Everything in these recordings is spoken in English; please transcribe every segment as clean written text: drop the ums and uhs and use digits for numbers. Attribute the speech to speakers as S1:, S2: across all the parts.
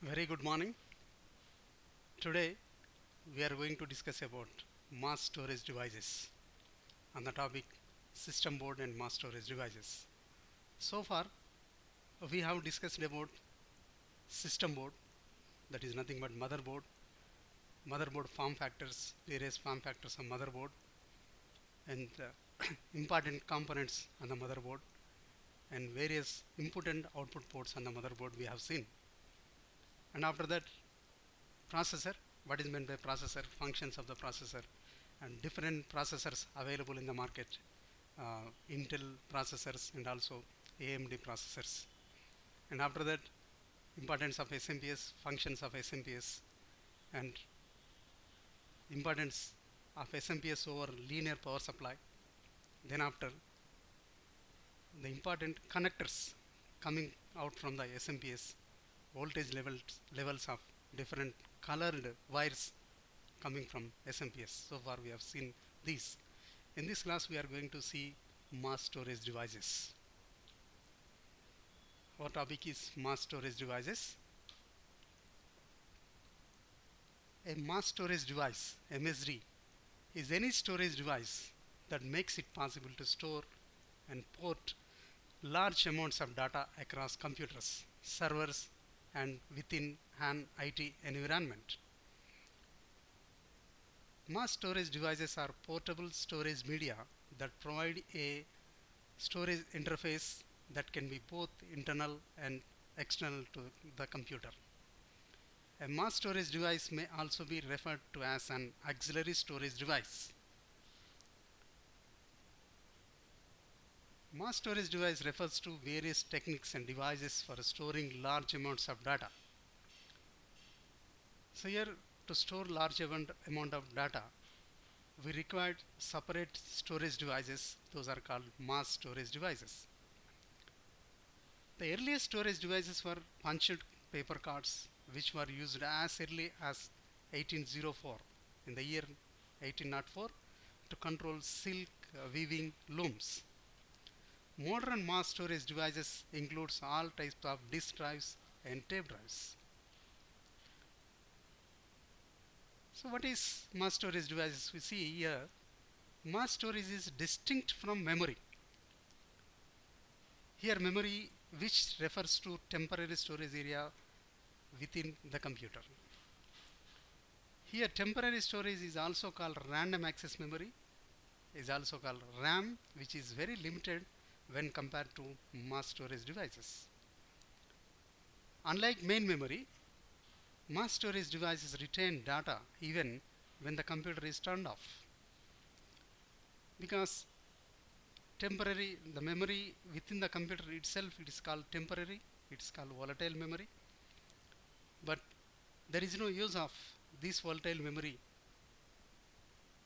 S1: Very good morning. Today we are going to discuss about mass storage devices on the topic system board and mass storage devices. So far we have discussed about system board, that is nothing but motherboard form factors, various form factors of motherboard, and important components on the motherboard, and various input and output ports on the motherboard we have seen. And after that, processor, what is meant by processor, functions of the processor, and different processors available in the market, Intel processors and also AMD processors. And after that, importance of SMPS, functions of SMPS, and importance of SMPS over linear power supply. Then after, the important connectors coming out from the SMPS, voltage levels of different colored wires coming from SMPS. So far we have seen these. In this class we are going to see mass storage devices. Our topic is mass storage devices. A mass storage device, MSD, is any storage device that makes it possible to store and port large amounts of data across computers, servers, and within an IT environment. Mass storage devices are portable storage media that provide a storage interface that can be both internal and external to the computer. A mass storage device may also be referred to as an auxiliary storage device. Mass storage device refers to various techniques and devices for storing large amounts of data. So here, to store large amount of data, we required separate storage devices. Those are called mass storage devices. The earliest storage devices were punched paper cards, which were used as early as 1804, in the year 1804, to control silk weaving looms. Modern mass storage devices includes all types of disk drives and tape drives. So what is mass storage devices? We see here, mass storage is distinct from memory. Here memory, which refers to temporary storage area within the computer. Here temporary storage is also called random access memory, is also called RAM, which is very limited when compared to mass storage devices. Unlike main memory, mass storage devices retain data even when the computer is turned off, because the memory within the computer itself, it is called temporary, it is called volatile memory, but there is no use of this volatile memory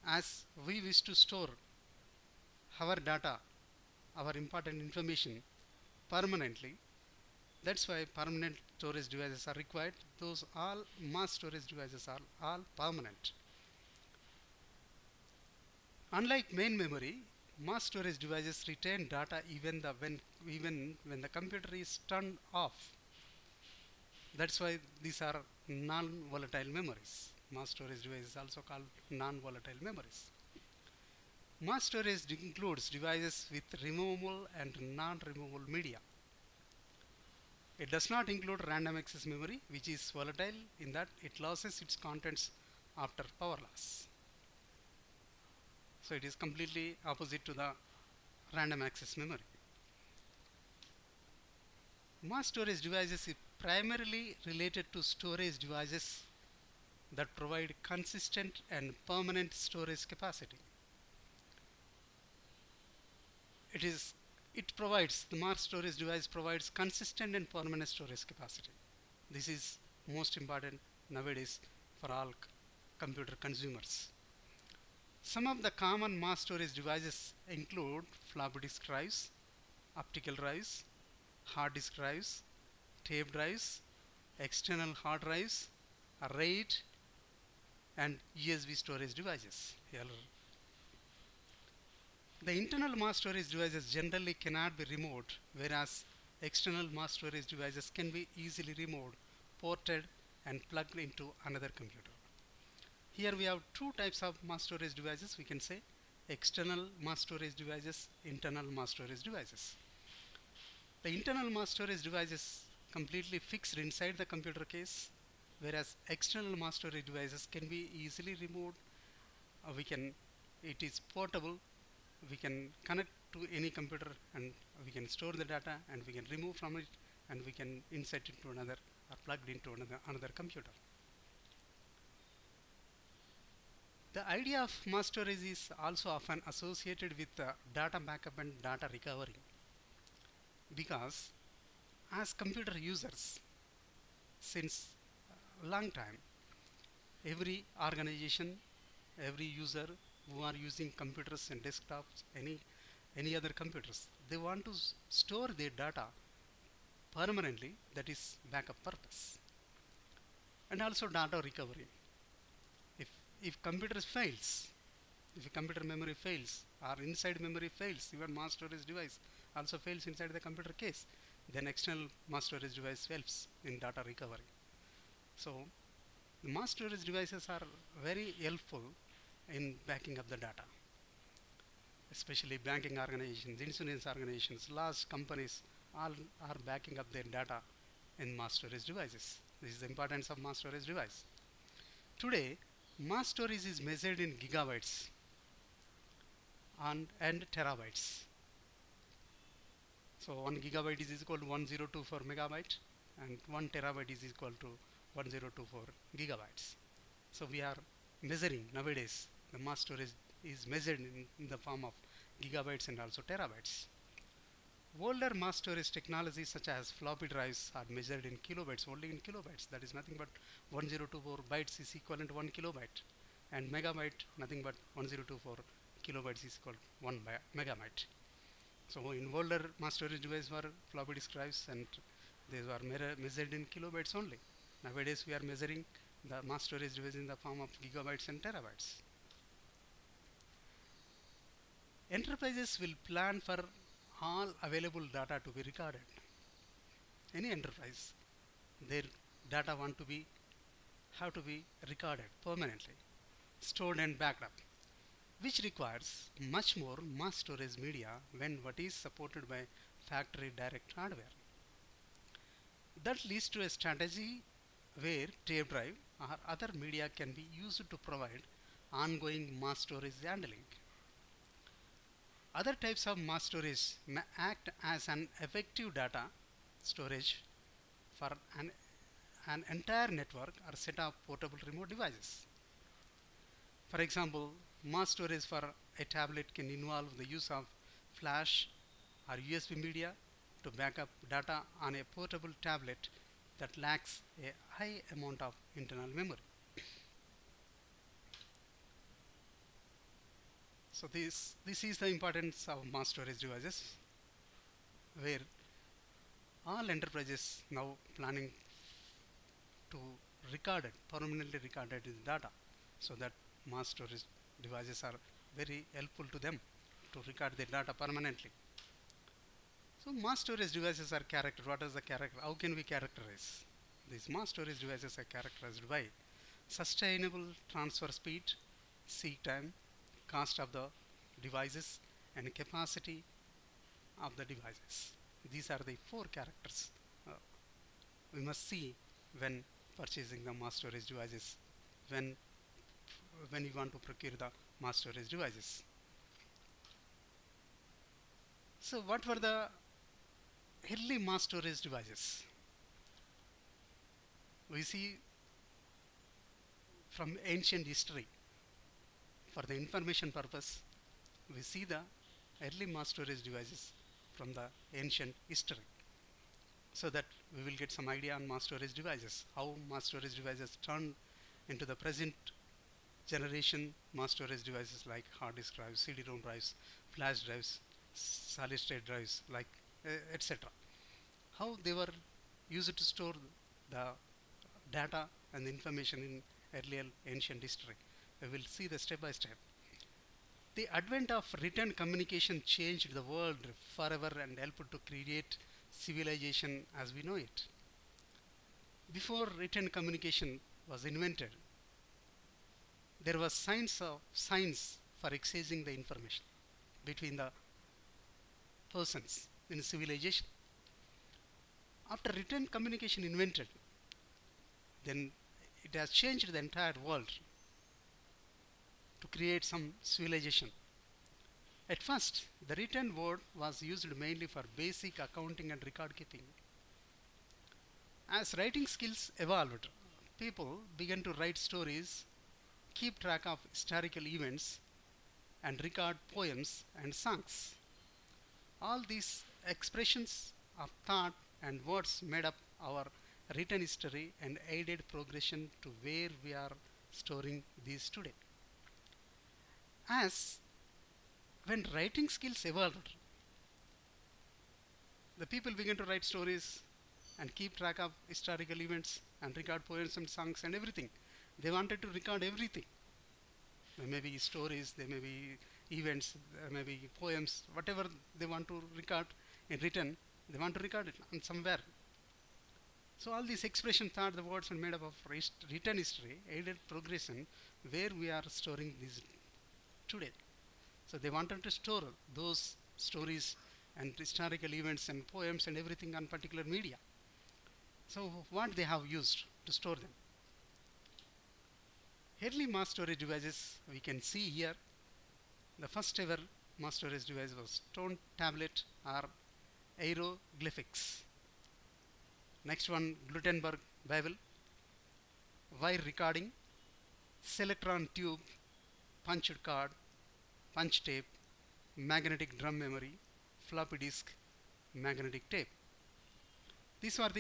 S1: as we wish to store our data, our important information permanently. That's why permanent storage devices are required. Those all mass storage devices are all permanent. Unlike main memory, mass storage devices retain data even when the computer is turned off. That's why these are non-volatile memories. Mass storage device is also called non-volatile memories. Mass storage includes devices with removable and non-removable media. It does not include random access memory, which is volatile in that it loses its contents after power loss. So it is completely opposite to the random access memory. Mass storage devices is primarily related to storage devices that provide consistent and permanent storage capacity. The mass storage device provides consistent and permanent storage capacity. This is most important nowadays for all computer consumers. Some of the common mass storage devices include floppy disk drives, optical drives, hard disk drives, tape drives, external hard drives, RAID, and USB storage devices. The internal mass storage devices generally cannot be removed, whereas external mass storage devices can be easily removed ported and plugged into another computer. Here we have two types of mass storage devices. We can say external mass storage devices, internal mass storage devices. The internal mass storage device is completely fixed inside the computer case, whereas external mass storage devices can be easily removed. It is portable. We can connect to any computer and we can store the data and we can remove from it and we can insert it to another or plugged into another computer. The idea of mass storage is also often associated with data backup and data recovery, because as computer users since a long time, every organization, every user who are using computers and desktops, any other computers, they want to store their data permanently, that is backup purpose, and also data recovery. if if computer fails, if a computer memory fails or inside memory fails, even mass storage device also fails inside the computer case, then external mass storage device helps in data recovery. So the mass storage devices are very helpful in backing up the data, especially banking organizations, insurance organizations, large companies, all are backing up their data in mass storage devices. This is the importance of mass storage device. Today, mass storage is measured in gigabytes and terabytes. So 1 gigabyte is equal to 1024 megabyte and 1 terabyte is equal to 1024 gigabytes. So we are measuring nowadays, the mass storage is measured in the form of gigabytes and also terabytes. Older mass storage technologies such as floppy drives are measured in kilobytes, only in kilobytes. That is nothing but 1024 bytes is equivalent to 1 kilobyte, and megabyte nothing but 1024 kilobytes is equal to 1 megabyte. So in older mass storage devices were floppy disk drives and these were measured in kilobytes only. Nowadays we are measuring the mass storage device in the form of gigabytes and terabytes. Enterprises will plan for all available data to be recorded. Any enterprise, their data have to be recorded permanently, stored and backed up, which requires much more mass storage media when what is supported by factory direct hardware. That leads to a strategy where tape drive or other media can be used to provide ongoing mass storage handling. Other types of mass storage may act as an effective data storage for an entire network or set of portable remote devices. For example, mass storage for a tablet can involve the use of flash or USB media to back up data on a portable tablet that lacks a high amount of internal memory. So this is the importance of mass storage devices, where all enterprises now planning to permanently recorded data, so that mass storage devices are very helpful to them to record their data permanently. So mass storage devices are characterized. What is the character? How can we characterize? These mass storage devices are characterized by sustainable transfer speed, seek time, cost of the devices, and capacity of the devices. These are the four characters we must see when purchasing the mass storage devices, when you want to procure the mass storage devices. So what were the early mass storage devices? We see from ancient history, for the information purpose, we see the early mass storage devices from the ancient history, so that we will get some idea on mass storage devices, how mass storage devices turned into the present generation mass storage devices like hard disk drives, CD-ROM drives, flash drives, solid state drives, like etc. How they were used to store the data and the information in earlier ancient history. We will see the step by step. The advent of written communication changed the world forever and helped to create civilization as we know it. before written communication was invented, there was science for exchanging the information between the persons in civilization. After written communication invented, then it has changed the entire world to create some civilization. At first, the written word was used mainly for basic accounting and record keeping. As writing skills evolved, people began to write stories, keep track of historical events, and record poems and songs. All these expressions of thought and words made up our written history and aided progression to where we are storing these today. As when writing skills evolved, the people began to write stories and keep track of historical events and record poems and songs and everything. They wanted to record everything. There may be stories, there may be events, there may be poems, whatever they want to record in written, they want to record it on somewhere. So all these expressions thought the words are made up of written history, aided progression, where we are storing these today. So they wanted to store those stories and historical events and poems and everything on particular media. So what they have used to store them? Early mass storage devices we can see here. The first ever mass storage device was stone tablet or hieroglyphics. Next one, Gutenberg Bible, wire recording, Selectron tube, punched card, punch tape, magnetic drum memory, floppy disk, magnetic tape. These are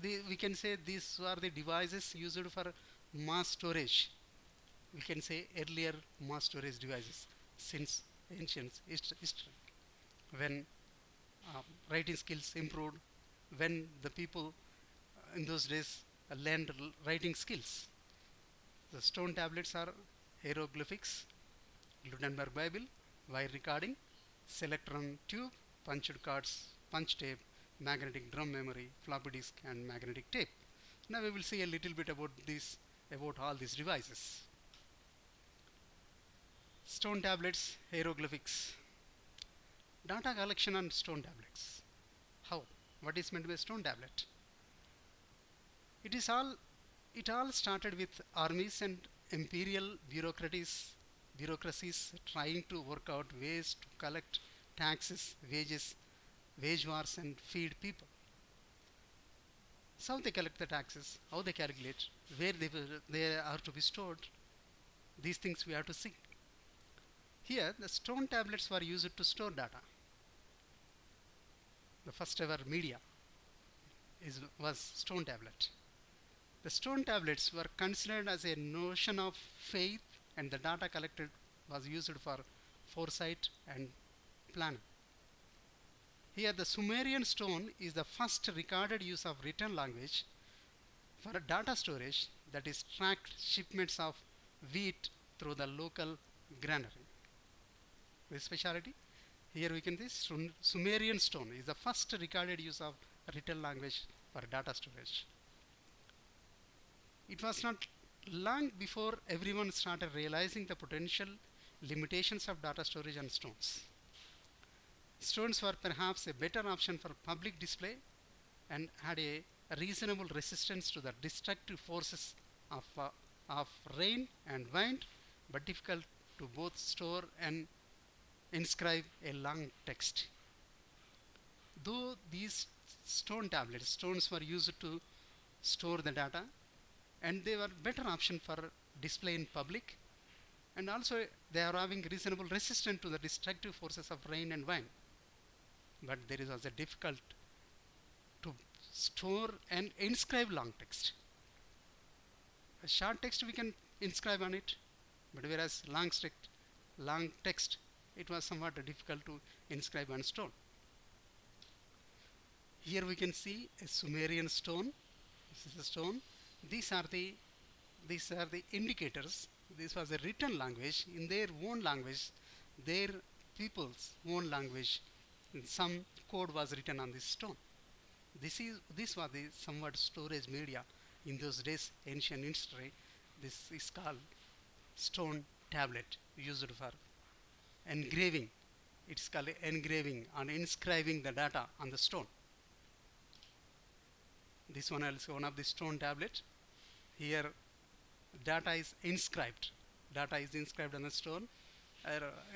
S1: we can say these are the devices used for mass storage. We can say earlier mass storage devices since ancient history, when writing skills improved, when the people in those days learned writing skills. The stone tablets are hieroglyphics, Gutenberg Bible, wire recording, Selectron tube, punched cards, punch tape, magnetic drum memory, floppy disk, and magnetic tape. Now we will see a little bit about all these devices. Stone tablets, hieroglyphics. Data collection on stone tablets. How? What is meant by stone tablet? It all started with armies and imperial bureaucracies trying to work out ways to collect taxes, wage wars, and feed people. So they collect the taxes, how they calculate, where they are to be stored. These things we have to see. Here, the stone tablets were used to store data. The first ever media was stone tablet. The stone tablets were considered as a notion of faith, and the data collected was used for foresight and planning. Here the Sumerian stone is the first recorded use of written language for data storage, that is tracked shipments of wheat through the local granary. This speciality, here we can see Sumerian stone is the first recorded use of written language for data storage. It was not long before everyone started realizing the potential limitations of data storage on stones. Stones were perhaps a better option for public display and had a reasonable resistance to the destructive forces of rain and wind, but difficult to both store and inscribe a long text. Though these stones were used to store the data, and they were better option for display in public, and also they are having reasonable resistance to the destructive forces of rain and wind. But there is also difficult to store and inscribe long text. A short text we can inscribe on it, but whereas long text, it was somewhat difficult to inscribe on stone. Here we can see a Sumerian stone. This is a stone. These are the indicators. This was a written language in their own language, their people's own language. And some code was written on this stone. This was the somewhat storage media in those days, ancient history. This is called stone tablet used for engraving. It's called engraving and inscribing the data on the stone. This one is one of the stone tablet. Here data is inscribed. Data is inscribed on the stone.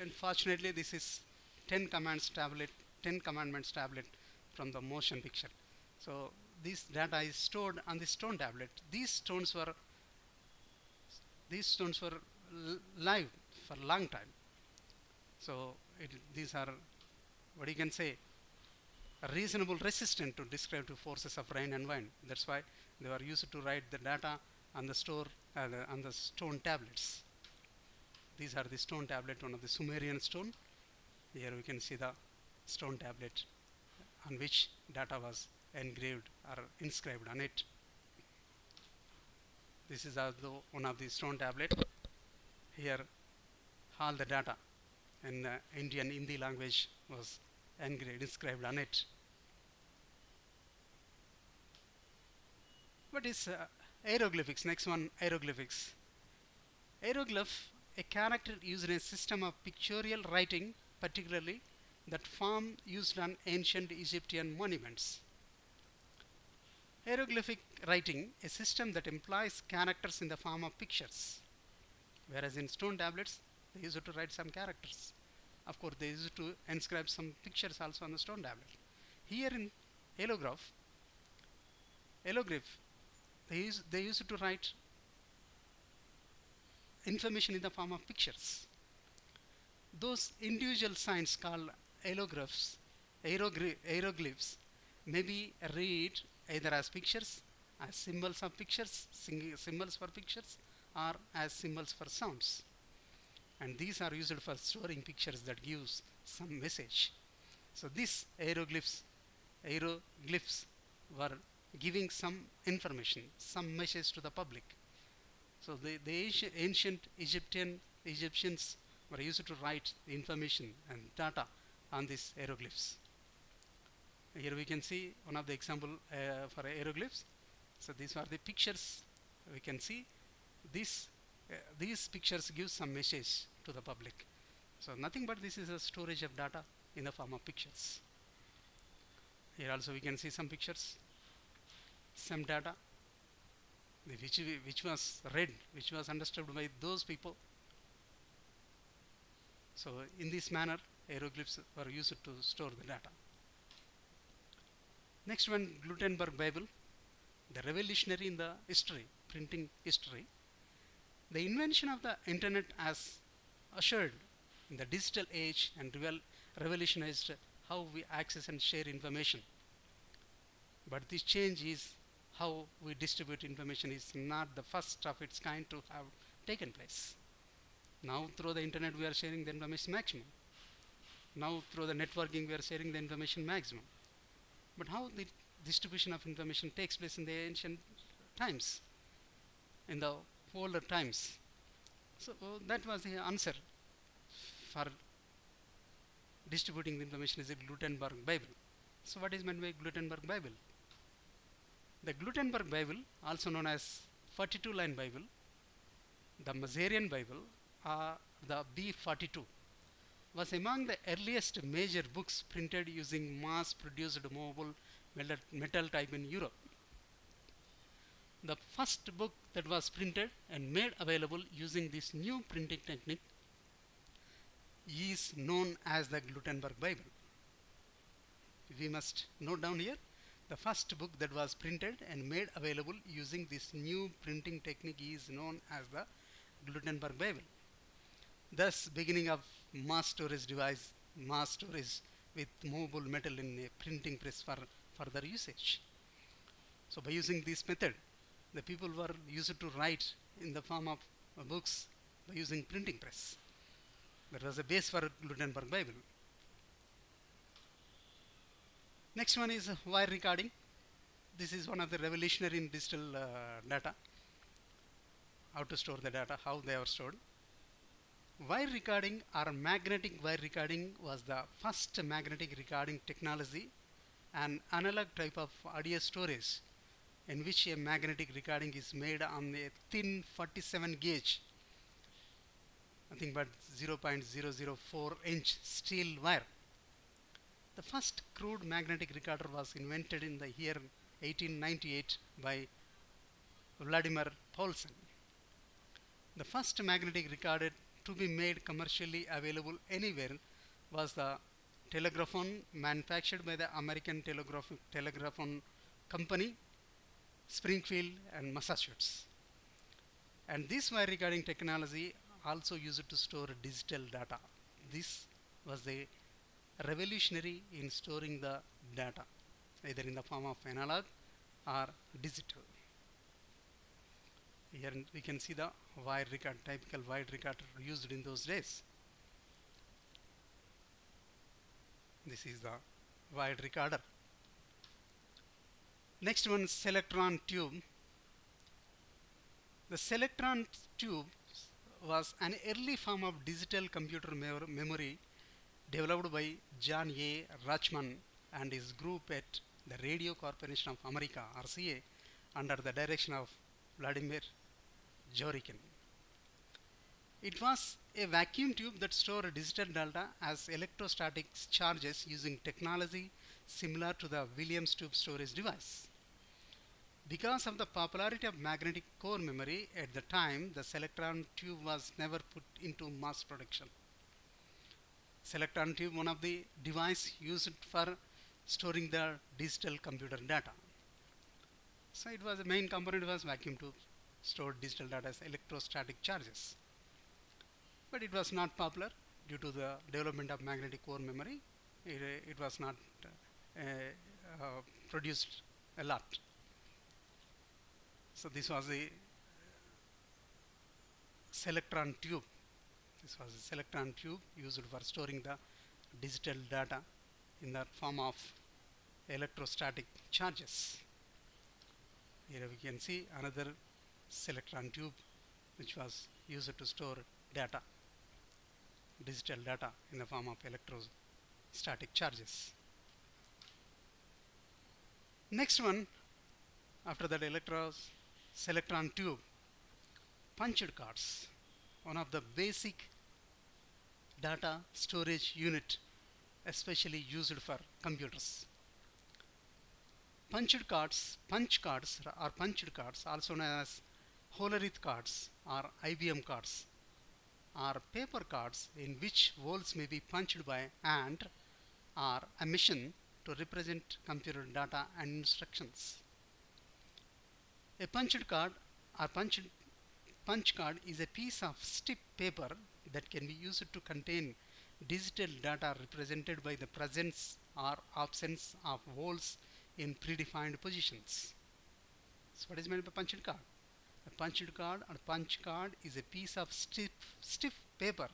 S1: Unfortunately, this is 10 commands tablet, 10 commandments tablet from the motion picture. So this data is stored on the stone tablet. These stones were live for a long time. So these are what you can say a reasonable resistant to describe to forces of rain and wind. That's why they were used to write the data on the on the stone tablets. These are the stone tablet, one of the Sumerian stone. Here we can see the stone tablet on which data was engraved or inscribed on it. This is also one of the stone tablet. Here all the data in Indian Hindi language was engraved, inscribed on it. What is hieroglyphics? Next one, hieroglyphics. Hieroglyph, a character used in a system of pictorial writing, particularly that form used on ancient Egyptian monuments. Hieroglyphic writing, a system that implies characters in the form of pictures, whereas in stone tablets they used to write some characters. Of course, they used to inscribe some pictures also on the stone tablet. Here in hieroglyph, they used to write information in the form of pictures. Those individual signs called hieroglyphs may be read either as pictures, as symbols of pictures, symbols for pictures, or as symbols for sounds. And these are used for storing pictures that gives some message. So these hieroglyphs were giving some information, some message to the public. So the ancient Egyptians were used to write the information and data on these hieroglyphs. Here we can see one of the example for hieroglyphs. So these are the pictures we can see. These pictures give some message to the public. So nothing but this is a storage of data in the form of pictures. Here also we can see some pictures, some data which was read, which was understood by those people. So in this manner hieroglyphs were used to store the data. Next one, Gutenberg Bible, the revolutionary in the printing history. The invention of the internet has ushered in the digital age and revolutionized how we access and share information. But this change is how we distribute information is not the first of its kind to have taken place. Now through the internet we are sharing the information maximum. Now through the networking we are sharing the information maximum. But how the distribution of information takes place in the ancient times, in the older times? So that was the answer for distributing the information is a Gutenberg Bible. So what is meant by Gutenberg Bible? The Gutenberg Bible, also known as 42-line Bible, the Masarian Bible, or the B42, was among the earliest major books printed using mass-produced movable metal type in Europe. The first book that was printed and made available using this new printing technique is known as the Gutenberg Bible. We must note down here, the first book that was printed and made available using this new printing technique is known as the Gutenberg Bible. Thus, beginning of mass storage with movable metal in a printing press for further usage. So by using this method, the people were used to write in the form of books by using printing press. That was a base for Gutenberg Bible. Next one is wire recording. This is one of the revolutionary in digital data. How to store the data, how they are stored. Wire recording or magnetic wire recording was the first magnetic recording technology an analog type of audio storage in which a magnetic recording is made on a thin 47 gauge, nothing but 0.004 inch steel wire. The first crude magnetic recorder was invented in the year 1898 by Vladimir Paulsen. The first magnetic recorder to be made commercially available anywhere was the telegraphone manufactured by the American Telegraphone Company, Springfield and Massachusetts. And this wire recording technology also used to store digital data. This was the revolutionary in storing the data, either in the form of analog or digital. Here we can see the wire record, typical wire recorder used in those days. This is the wire recorder. Next one, Selectron tube. The Selectron tube was an early form of digital computer memory developed by John A. Rachman and his group at the Radio Corporation of America, RCA, under the direction of Vladimir Zworykin. It was a vacuum tube that stored digital data as electrostatic charges using technology similar to the Williams tube storage device. Because of the popularity of magnetic core memory at the time, the Selectron tube was never put into mass production. Selectron tube, one of the device used for storing the digital computer data. So it was the main component was vacuum tube, stored digital data as electrostatic charges. But it was not popular due to the development of magnetic core memory. It was not produced a lot. So this was the Selectron tube. This was a Selectron tube used for storing the digital data in the form of electrostatic charges. Here we can see another Selectron tube which was used to store data, digital data in the form of electrostatic charges. Next one, after that Selectron tube, punched cards, one of the basic data storage unit especially used for computers. Punch cards, also known as Hollerith cards or IBM cards, are paper cards in which holes may be punched by hand or a machine to represent computer data and instructions. A punched card or punch card is a piece of stiff paper that can be used to contain digital data represented by the presence or absence of holes in predefined positions. So what is meant by punched card? A punched card or punch card is a piece of stiff paper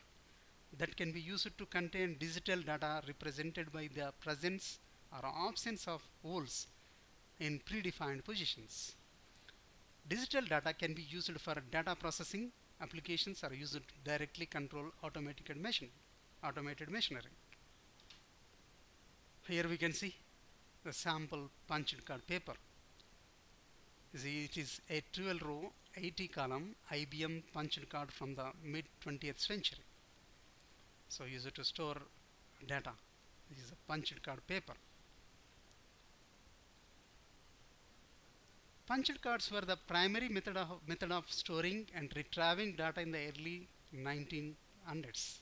S1: that can be used to contain digital data represented by the presence or absence of holes in predefined positions. Digital data can be used for data processing applications or used to directly control automated machinery. Here we can see the sample punched card paper. It is a 12-row, 80-column IBM punched card from the mid-20th century. So used to store data. This is a punched card paper. Punched cards were the primary method of storing and retrieving data in the early 1900s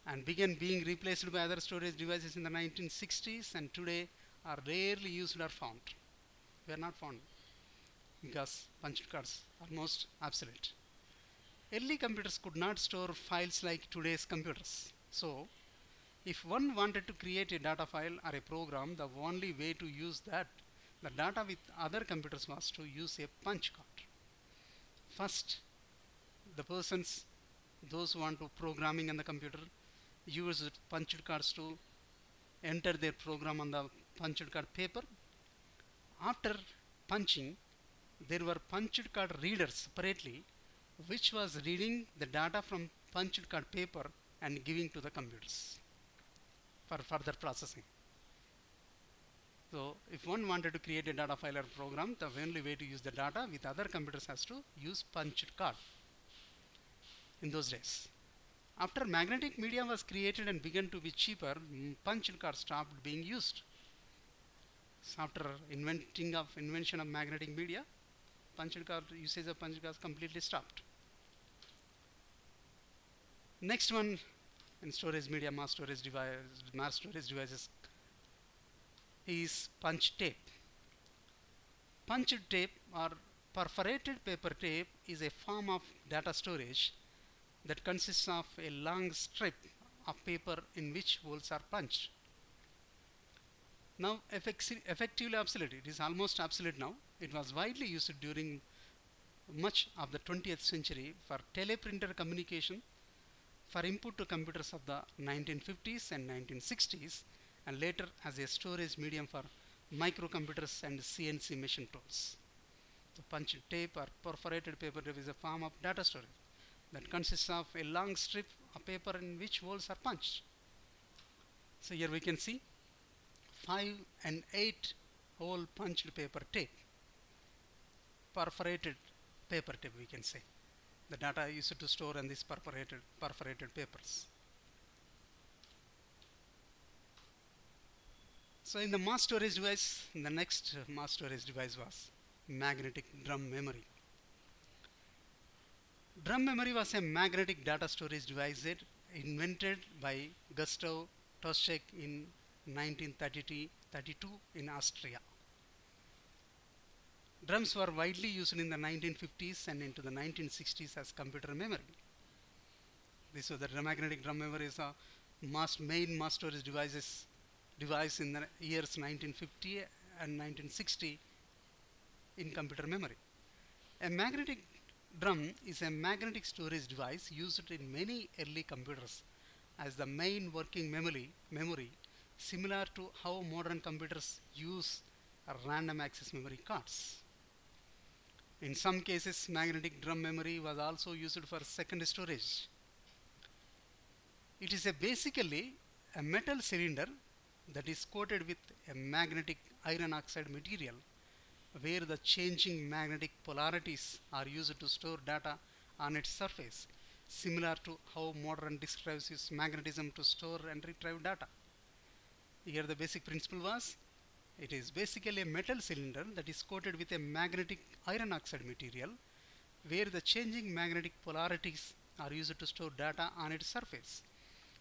S1: and began being replaced by other storage devices in the 1960s, and today are rarely used or found. They are not found because punched cards are almost obsolete. Early computers could not store files like today's computers. So, if one wanted to create a data file or a program, the only way to use the data with other computers was to use a punch card. First, those who want to programming on the computer use punched cards to enter their program on the punched card paper. After punching, there were punched card readers separately, which was reading the data from punched card paper and giving to the computers for further processing. So if one wanted to create a data file or program, the only way to use the data with other computers has to use punched card in those days. After magnetic media was created and began to be cheaper, punched cards stopped being used. So after invention of magnetic media, punched card usage of punched cards completely stopped. Next one in storage media, mass storage devices is punch tape. Punched tape or perforated paper tape is a form of data storage that consists of a long strip of paper in which holes are punched. Now effectively obsolete. It is almost obsolete now. It was widely used during much of the 20th century for teleprinter communication, for input to computers of the 1950s and 1960s, and later as a storage medium for microcomputers and CNC machine tools. The punched tape or perforated paper tape is a form of data storage that consists of a long strip of paper in which holes are punched. So here we can see 5 and 8 hole punched paper tape, perforated paper tape we can say. The data used to store on these perforated papers. So in the mass storage device, the next mass storage device was magnetic drum memory. Drum memory was a magnetic data storage device invented by Gustav Toschek in 1932 in Austria. Drums were widely used in the 1950s and into the 1960s as computer memory. This was the magnetic drum memory is a main mass storage device in the years 1950 and 1960 in computer memory. A magnetic drum is a magnetic storage device used in many early computers as the main working memory, similar to how modern computers use random access memory cards. In some cases, magnetic drum memory was also used for secondary storage. It is basically a metal cylinder that is coated with a magnetic iron oxide material where the changing magnetic polarities are used to store data on its surface, similar to how modern disk drives use magnetism to store and retrieve data. Here the basic principle was, it is basically a metal cylinder that is coated with a magnetic iron oxide material where the changing magnetic polarities are used to store data on its surface,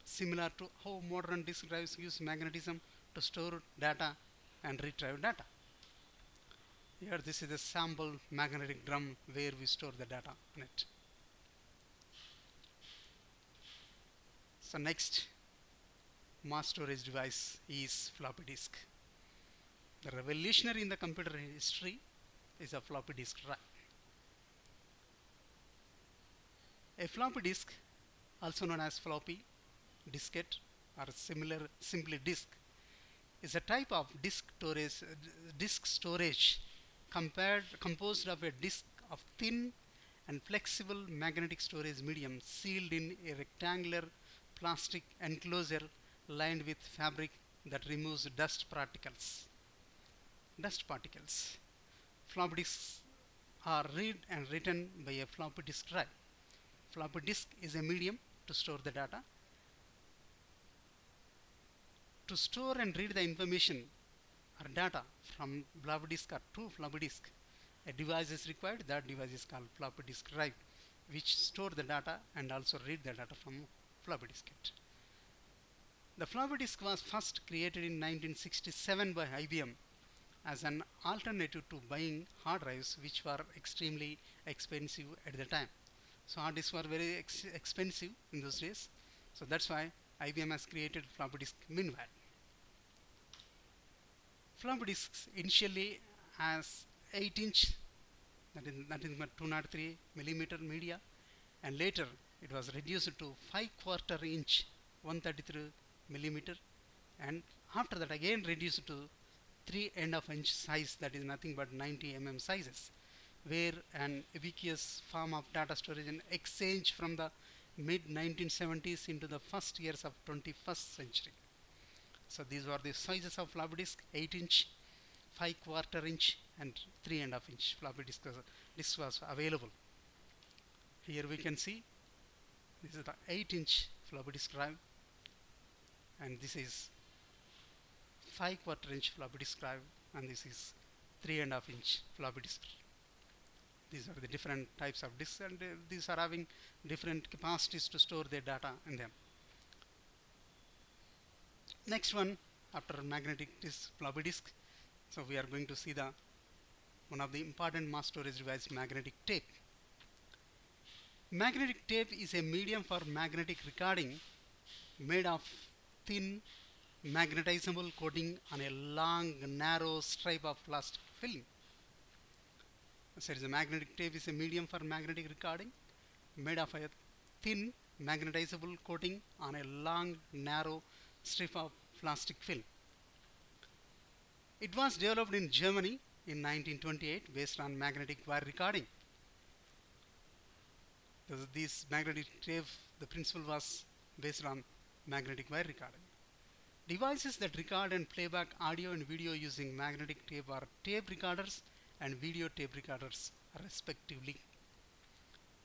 S1: similar to how modern disk drives use magnetism to store data and retrieve data. Here this is a sample magnetic drum where we store the data on it. So next mass storage device is floppy disk. The revolutionary in the computer history is a floppy disk drive. A floppy disk, also known as floppy, diskette or simply disk, is a type of disk storage composed of a disk of thin and flexible magnetic storage medium sealed in a rectangular plastic enclosure lined with fabric that removes dust particles. Floppy disks are read and written by a floppy disk drive. Floppy disk is a medium to store the data. To store and read the information or data from floppy disk or to floppy disk, a device is required. That device is called floppy disk drive, which store the data and also read the data from floppy diskette. The floppy disk was first created in 1967 by IBM as an alternative to buying hard drives, which were extremely expensive at the time. So hard disks were very expensive in those days. So that's why IBM has created floppy disk meanwhile. Floppy disks initially has 8-inch, that is 203 millimeter media, and later it was reduced to 5/4 inch 133 millimeter, and after that again reduced to 3.5 inch size, that is nothing but 90 sizes, where an ubiquitous form of data storage and exchange from the mid 1970s into the first years of 21st century. So these were the sizes of floppy disk: 8-inch, 5/4 inch and 3.5 inch floppy disk was available. Here we can see this is the 8-inch floppy disk drive, and this is 5/4 inch floppy disk drive, and this is 3.5 inch floppy disk. These are the different types of disks, and these are having different capacities to store their data in them. Next one, after magnetic disk, floppy disk, so we are going to see the one of the important mass storage device, magnetic tape. Magnetic tape is a medium for magnetic recording made of thin magnetizable coating on a long narrow stripe of plastic film. So the magnetic tape is a medium for magnetic recording made of a thin magnetizable coating on a long narrow strip of plastic film. It was developed in Germany in 1928 based on magnetic wire recording. This magnetic tape, the principle was based on magnetic wire recording. Devices that record and playback audio and video using magnetic tape are tape recorders and video tape recorders respectively.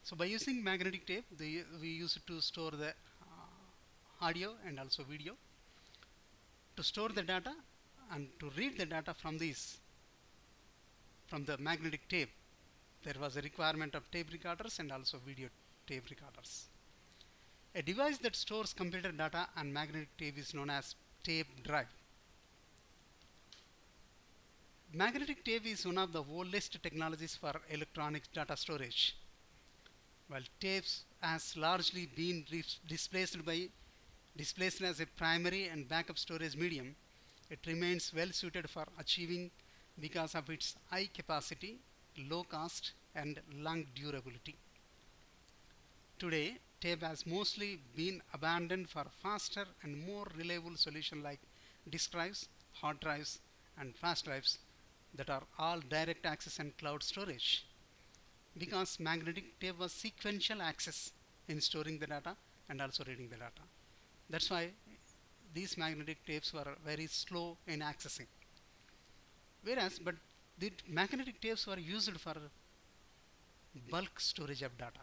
S1: So by using magnetic tape, we use it to store the audio and also video, to store the data and to read the data from the magnetic tape. There was a requirement of tape recorders and also video tape recorders. A device that stores computer data on magnetic tape is known as tape drive. Magnetic tape is one of the oldest technologies for electronic data storage. While tapes has largely been displaced as a primary and backup storage medium, it remains well suited for achieving because of its high capacity, low cost, and long durability. Today, tape has mostly been abandoned for faster and more reliable solutions like disk drives, hard drives, and flash drives that are all direct access and cloud storage. Because magnetic tape was sequential access in storing the data and also reading the data. That's why these magnetic tapes were very slow in accessing. But the magnetic tapes were used for bulk storage of data.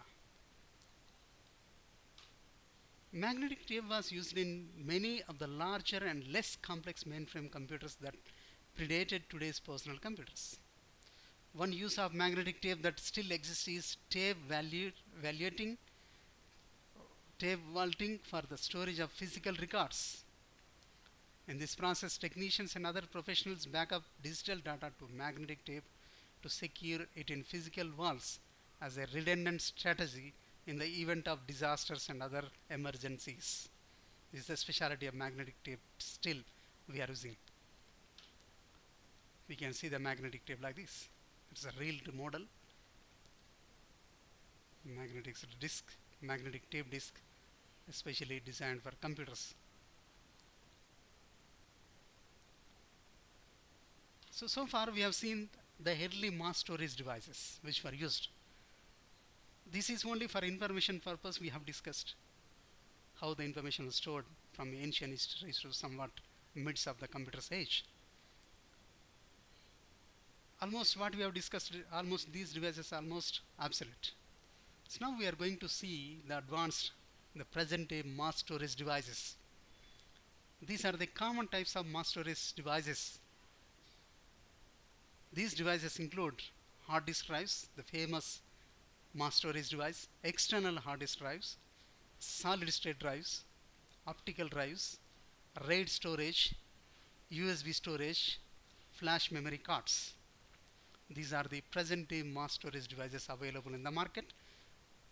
S1: Magnetic tape was used in many of the larger and less complex mainframe computers that predated today's personal computers. One use of magnetic tape that still exists is tape vaulting for the storage of physical records. In this process, technicians and other professionals back up digital data to magnetic tape to secure it in physical vaults as a redundant strategy in the event of disasters and other emergencies. This is the specialty of magnetic tape still we are using. We can see the magnetic tape like this. It's a real model. Magnetic tape disc, especially designed for computers. So far we have seen the early mass storage devices which were used. This is only for information purpose. We have discussed how the information was stored from ancient history to somewhat midst of the computer's age. Almost what we have discussed, almost these devices are almost obsolete. So now we are going to see the present day mass storage devices. These are the common types of mass storage devices. These devices include hard disk drives, the famous mass storage device, external hard disk drives, solid state drives, optical drives, RAID storage, USB storage, flash memory cards. These are the present day mass storage devices available in the market,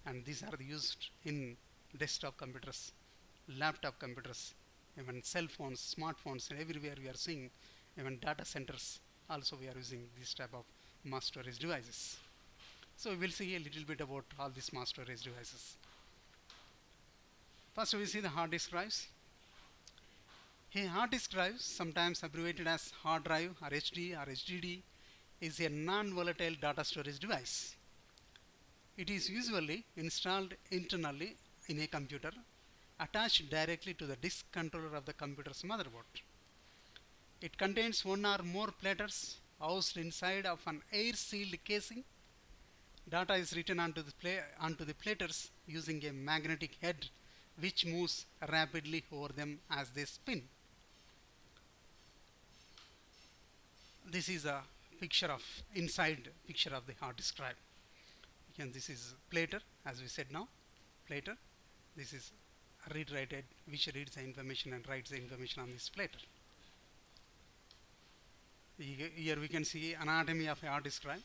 S1: and these are used in desktop computers, laptop computers, even cell phones, smartphones, and everywhere we are seeing, even data centers also we are using this type of mass storage devices. So we will see a little bit about all these mass storage devices. First we see the hard disk drives. A hard disk drive, sometimes abbreviated as hard drive or HD or HDD, is a non-volatile data storage device. It is usually installed internally in a computer, attached directly to the disk controller of the computer's motherboard. It contains one or more platters housed inside of an air-sealed casing. Data is written onto the platters using a magnetic head which moves rapidly over them as they spin. This is a inside picture of the hard disk drive. Again, this is platter, as we said now, platter. This is a read write head which reads the information and writes the information on this platter. Here we can see anatomy of a hard disk drive.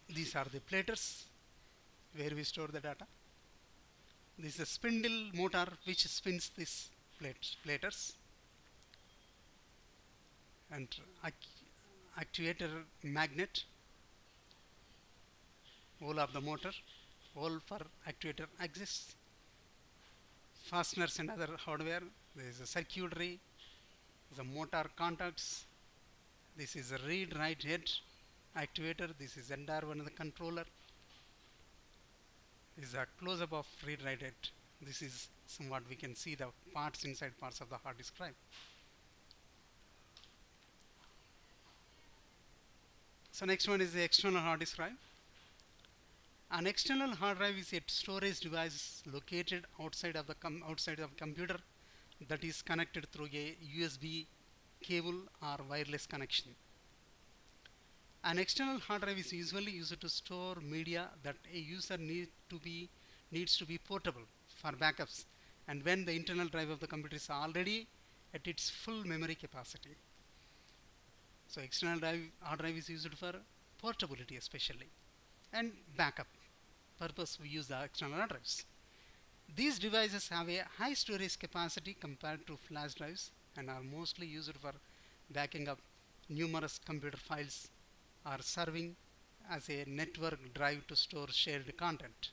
S1: These are the platters where we store the data. This is a spindle motor which spins these platters, and actuator magnet, all of the motor, all for actuator axis, fasteners and other hardware. There is a circuitry, the motor contacts. This is a read write head actuator. This is entire one of the controller. This is a close-up of read write head. This is somewhat we can see the parts of the hard disk drive. So next one is the external hard disk drive. An external hard drive is a storage device located outside of the computer that is connected through a USB cable or wireless connection. An external hard drive is usually used to store media that a user needs to be portable for backups, and when the internal drive of the computer is already at its full memory capacity. So external hard drive is used for portability especially, and backup purpose we use the external hard drives. These devices have a high storage capacity compared to flash drives and are mostly used for backing up numerous computer files or serving as a network drive to store shared content.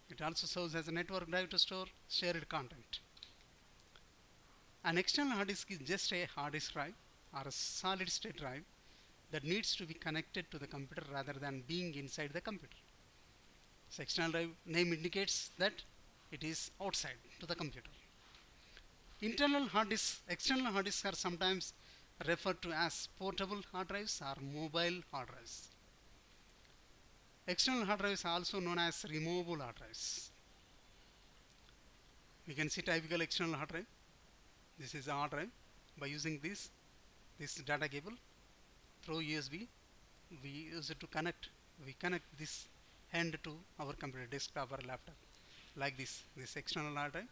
S1: It also serves as a network drive to store shared content. An external hard disk is just a hard disk drive or a solid state drive that needs to be connected to the computer rather than being inside the computer. So external drive name indicates that it is outside to the computer. External hard disks are sometimes referred to as portable hard drives or mobile hard drives. External hard drives are also known as removable hard drives. We can see typical external hard drive. This is a hard drive. By using this data cable through USB, we use it to connect. We connect this end to our computer, desktop or laptop, like this external hard drive.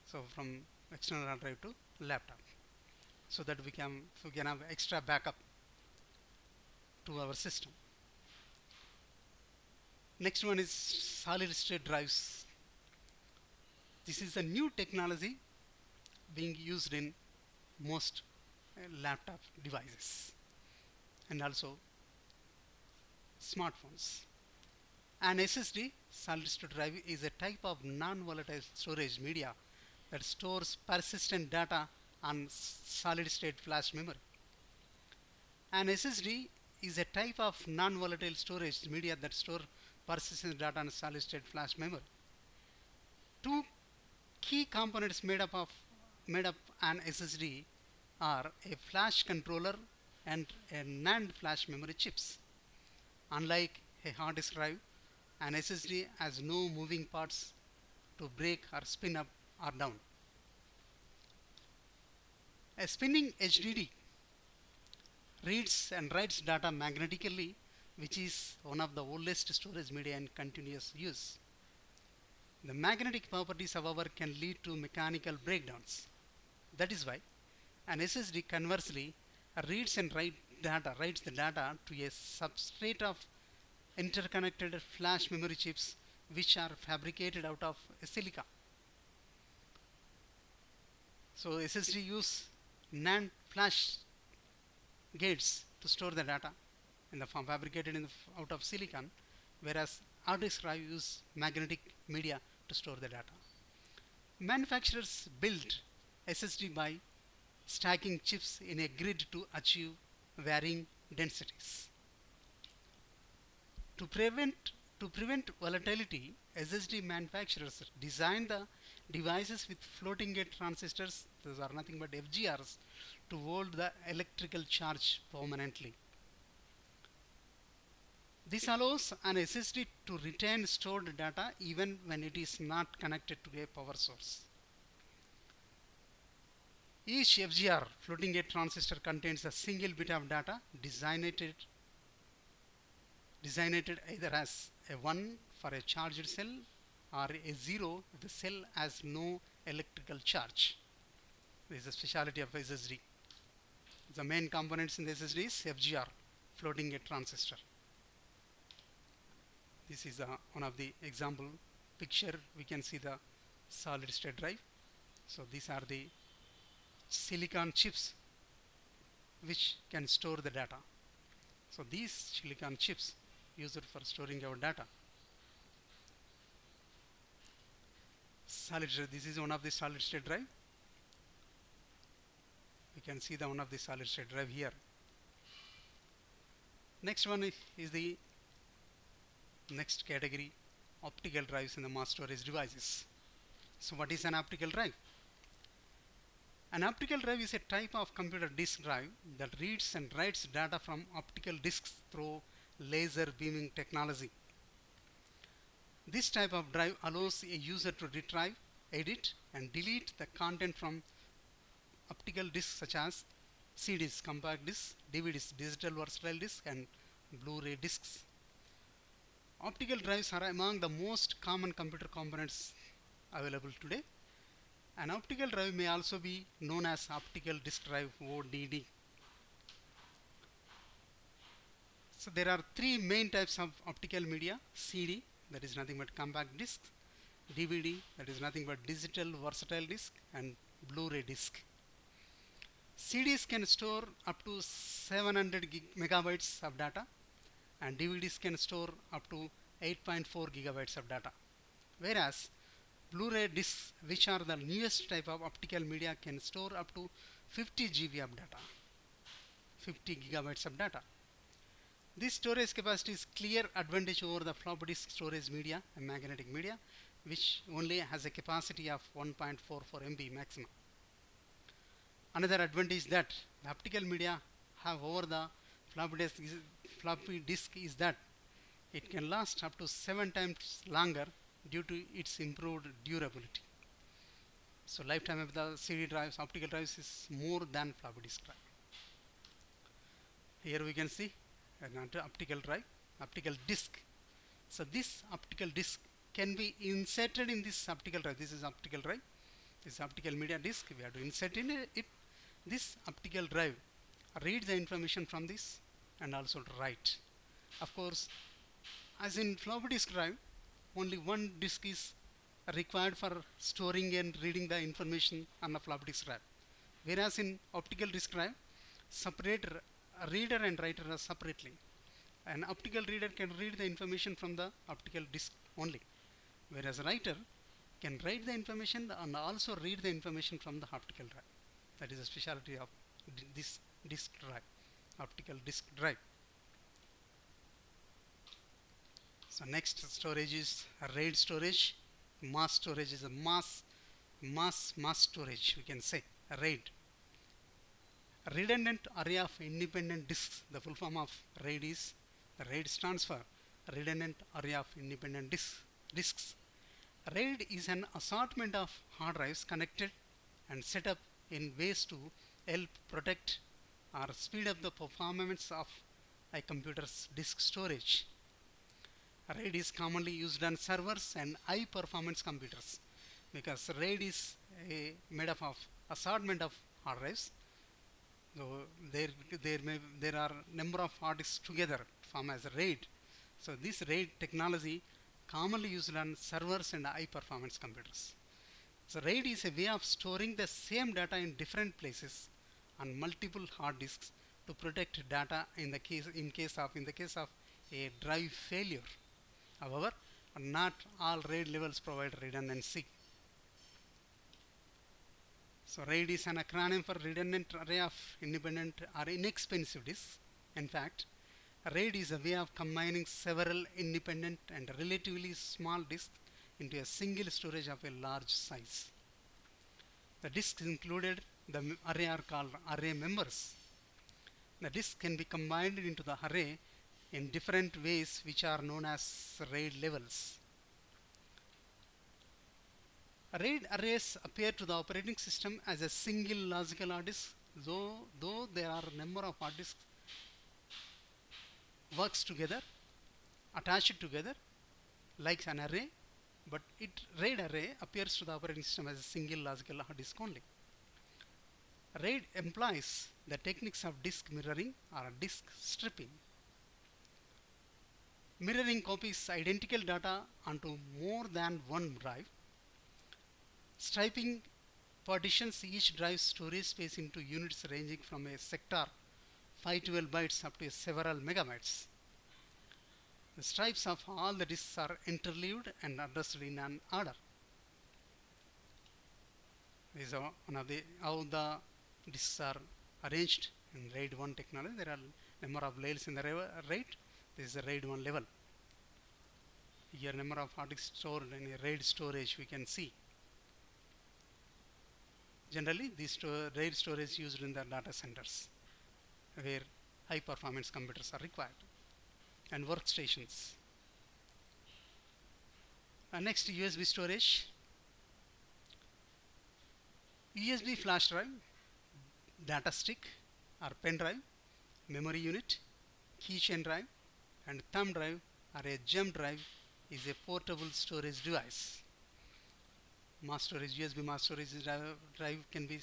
S1: So from external hard drive to laptop, so that we can have extra backup to our system. Next one is solid state drives. This is a new technology being used in most laptop devices and also smartphones. An SSD, solid state drive, is a type of non-volatile storage media that stores persistent data on solid state flash memory. An SSD is a type of non-volatile storage media that stores persistent data on solid state flash memory. Two key components made up an SSD are a flash controller and a NAND flash memory chips. Unlike a hard disk drive, an SSD has no moving parts to break or spin up or down. A spinning HDD reads and writes data magnetically, which is one of the oldest storage media in continuous use. The magnetic properties, however, can lead to mechanical breakdowns. That is why an SSD conversely reads the data to a substrate of interconnected flash memory chips, which are fabricated out of silica. So SSD use NAND flash gates to store the data in the form fabricated out of silicon, whereas hard disk drive use magnetic media to store the data. Manufacturers build SSD by stacking chips in a grid to achieve varying densities. To prevent volatility, SSD manufacturers design the devices with floating gate transistors Those are nothing but FGRs to hold the electrical charge permanently. This allows an SSD to retain stored data even when it is not connected to a power source. Each FGR floating gate transistor contains a single bit of data designated either as a 1 for a charged cell or a 0 if the cell has no electrical charge. This is the specialty of SSD. The main components in the SSD is FGR, floating gate transistor. This is one of the example picture. We can see the solid state drive. So these are the silicon chips which can store the data. So these silicon chips used for storing our data. Solid state. This is one of the solid state drive. We can see the one of the solid state drive here. Next one is the next category, optical drives in the mass storage devices. So what is an optical drive? An optical drive is a type of computer disk drive that reads and writes data from optical disks through laser beaming technology. This type of drive allows a user to retrieve, edit and delete the content from optical disks such as CDs, compact discs, DVDs, digital versatile discs and Blu-ray discs. Optical drives are among the most common computer components available today. An optical drive may also be known as optical disk drive ODD. So there are three main types of optical media: CD, that is nothing but compact disc; DVD, that is nothing but digital versatile disc; and Blu-ray disc. CDs can store up to 700 megabytes of data, and DVDs can store up to 8.4 gigabytes of data. Whereas Blu-ray discs, which are the newest type of optical media, can store up to 50 GB of data, 50 gigabytes of data. This storage capacity is clear advantage over the floppy disk storage media and magnetic media, which only has a capacity of 1.44 MB maximum. Another advantage that the optical media have over the floppy disk is that it can last up to 7 times longer due to its improved durability. So lifetime of the CD drives, optical drives, is more than floppy disk drive. Here we can see an optical drive, optical disk. So this optical disk can be inserted in this optical drive. This is optical drive. This is optical media disk. We have to insert in it. This optical drive reads the information from this and also write. Of course, as in floppy disk drive, only one disk is required for storing and reading the information on the floppy disk drive. Whereas in optical disk drive, separate reader and writer are separately. An optical reader can read the information from the optical disk only, whereas a writer can write the information and also read the information from the optical drive. That is a specialty of this disk drive, optical disk drive. So next storage is RAID storage. Mass storage is a mass storage, we can say RAID. Redundant array of independent disks. The full form of RAID is, the RAID stands for redundant array of independent disks. RAID is an assortment of hard drives connected and set up in ways to help protect or speed up the performance of a computer's disk storage. RAID is commonly used on servers and high performance computers because RAID is made up of assortment of hard drives. So there are number of hard disks together form as a RAID. So this RAID technology commonly used on servers and high performance computers. So RAID is a way of storing the same data in different places on multiple hard disks to protect data in the case of a drive failure. However, not all RAID levels provide redundancy. So RAID is an acronym for redundant array of independent or inexpensive disks. In fact, RAID is a way of combining several independent and relatively small disks into a single storage of a large size. The disks included the array are called array members. The disk can be combined into the array in different ways which are known as RAID levels. RAID arrays appear to the operating system as a single logical hard disk, though there are a number of hard disks works together, attached together like an array, but RAID array appears to the operating system as a single logical hard disk only. RAID employs the techniques of disk mirroring or disk stripping. Mirroring copies identical data onto more than one drive. Striping partitions each drive's storage space into units ranging from a sector 512 bytes up to several megabytes. The stripes of all the disks are interleaved and addressed in an order. This is one of the how the disks are arranged in RAID 1 technology. There are number of layers in the RAID. This is the RAID 1 level. Here number of hard disks stored in a RAID storage we can see. Generally, these RAID storage used in the data centers where high performance computers are required and workstations. Next, USB storage. USB flash drive, data stick or pen drive, memory unit, keychain drive and thumb drive or a jump drive is a portable storage device. Mass storage, USB mass storage drive can be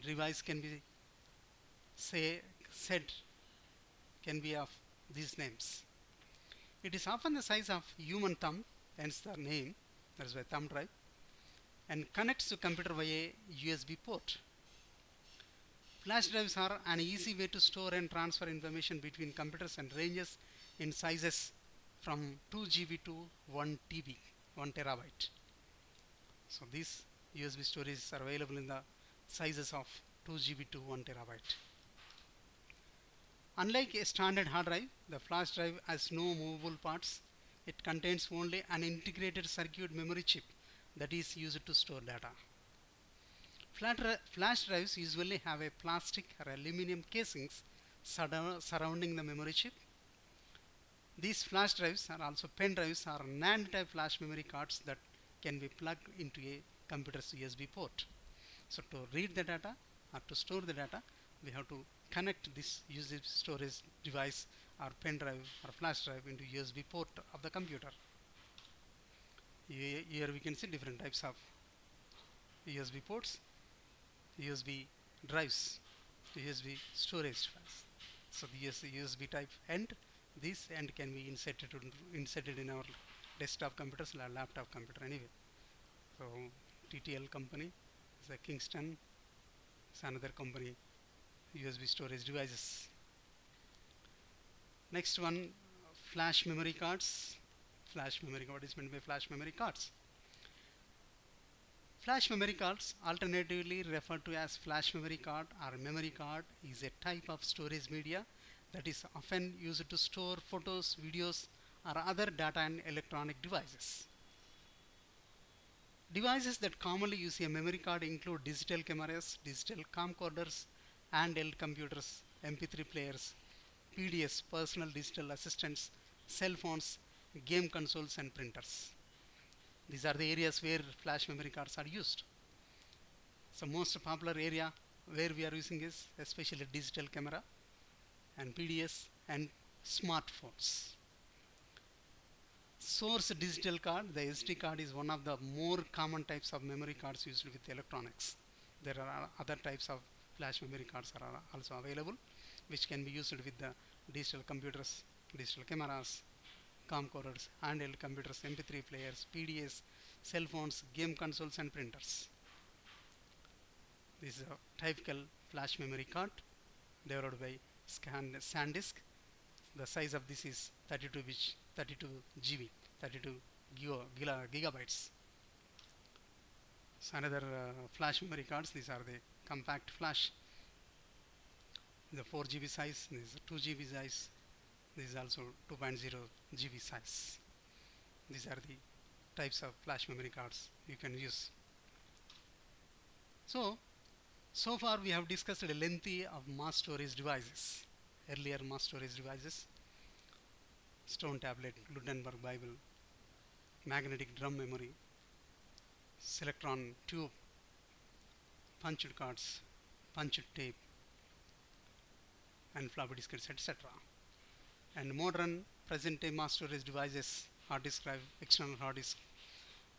S1: device can be said can be of these names. It is often the size of human thumb, hence the name, that is why thumb drive, and connects to computer via USB port. Flash drives are an easy way to store and transfer information between computers and ranges in sizes from 2 GB to 1 TB, 1 terabyte. So these USB storages are available in the sizes of 2 GB to 1 terabyte. Unlike a standard hard drive, the flash drive has no movable parts. It contains only an integrated circuit memory chip that is used to store data. Flash drives usually have a plastic or aluminum casings surrounding the memory chip. These flash drives are also pen drives or NAND type flash memory cards that can be plugged into a computer's USB port. So to read the data or to store the data, we have to connect this USB storage device or pen drive or flash drive into USB port of the computer. Here we can see different types of USB ports, USB drives, USB storage device. So the USB type end, this end can be inserted in our desktop computers or laptop computer anyway. So TTL company is a Kingston, it's another company, USB storage devices. Next one, flash memory cards. Flash memory, what is meant by flash memory cards? Flash memory cards, alternatively referred to as flash memory card or memory card, is a type of storage media that is often used to store photos, videos or other data and electronic devices. Devices that commonly use a memory card include digital cameras, digital camcorders, handheld computers, MP3 players, PDS, personal digital assistants, cell phones, game consoles and printers. These are the areas where flash memory cards are used. So most popular area where we are using is especially digital camera and PDS and smartphones. Source digital card, the SD card is one of the more common types of memory cards used with electronics. There are other types of flash memory cards are also available, which can be used with the digital computers, digital cameras, camcorders, handheld computers, MP3 players, PDS, cell phones, game consoles and printers. This is a typical flash memory card developed by SanDisk. The size of this is 32 GB, 32 gigabytes. So another flash memory cards, these are the compact flash, the 4 GB size, this is 2 GB size, this is also 2.0 GB size. These are the types of flash memory cards you can use. So, so far we have discussed a lengthy of mass storage devices. Earlier mass storage devices, stone tablet, Gutenberg Bible, magnetic drum memory, Selectron tube, punched cards, punched tape, and floppy disks, etc. And modern present day mass storage devices, hard disk drive, external hard disk,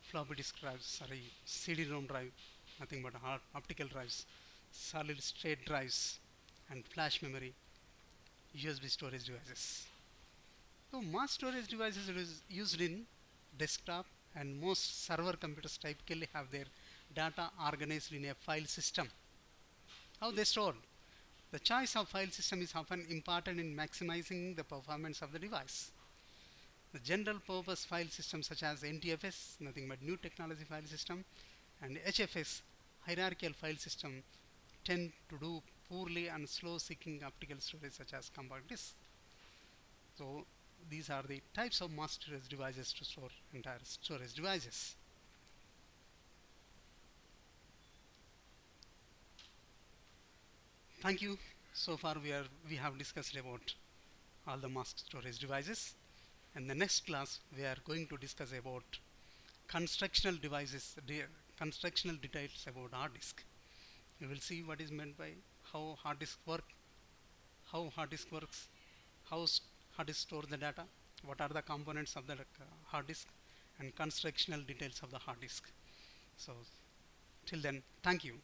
S1: floppy disk drives, sorry, CD-ROM drive, nothing but optical drives, solid state drives, and flash memory, USB storage devices. So mass storage devices is used in desktop, and most server computers typically have their data organized in a file system. How they store? The choice of file system is often important in maximizing the performance of the device. The general purpose file systems such as NTFS, nothing but new technology file system, and HFS, hierarchical file system, tend to do poorly and slow seeking optical storage such as compact disk. So these are the types of mass storage devices to store entire storage devices. Thank you. So far we have discussed about all the mass storage devices. In the next class we are going to discuss about constructional devices, constructional details about hard disk. You will see what is meant by how hard disk work, how hard disk works, how hard disk store the data, what are the components of the hard disk, and constructional details of the hard disk. So till then, thank you.